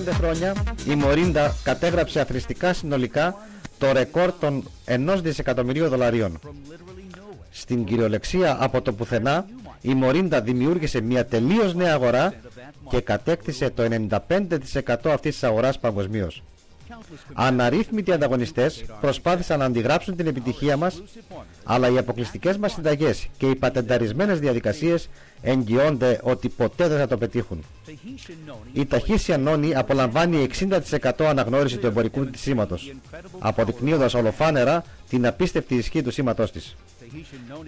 5 χρόνια η Μορίντα κατέγραψε αθροιστικά συνολικά το ρεκόρ των 1 δισεκατομμυρίου δολαρίων. Στην κυριολεξία από το πουθενά, η Μορίντα δημιούργησε μια τελείως νέα αγορά και κατέκτησε το 95% αυτής της αγοράς παγκοσμίως. Αναρρύθμιτοι ανταγωνιστές προσπάθησαν να αντιγράψουν την επιτυχία μας, αλλά οι αποκλειστικές μας συνταγές και οι πατενταρισμένες διαδικασίες εγγυώνται ότι ποτέ δεν θα το πετύχουν. Η Tahitian Noni απολαμβάνει 60% αναγνώριση του εμπορικού της σήματος, αποδεικνύοντας ολοφάνερα την απίστευτη ισχύ του σήματός της.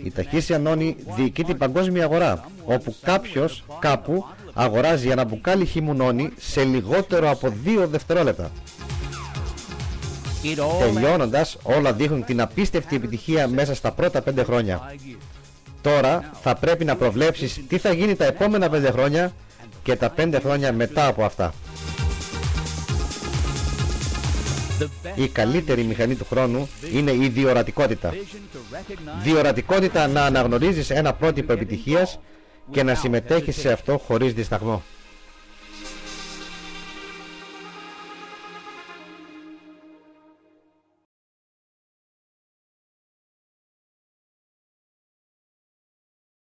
Η Tahitian Noni διοικεί την παγκόσμια αγορά, όπου κάποιος κάπου αγοράζει ένα μπουκάλι χυμού νόνι σε λιγότερο από 2 δευτερόλεπτα. Τελειώνοντας, όλα δείχνουν την απίστευτη επιτυχία μέσα στα πρώτα 5 χρόνια. Τώρα θα πρέπει να προβλέψεις τι θα γίνει τα επόμενα 5 χρόνια και τα 5 χρόνια μετά από αυτά. Η καλύτερη μηχανή του χρόνου είναι η διορατικότητα. Διορατικότητα να αναγνωρίζεις ένα πρότυπο επιτυχίας και να συμμετέχεις σε αυτό χωρίς δισταγμό.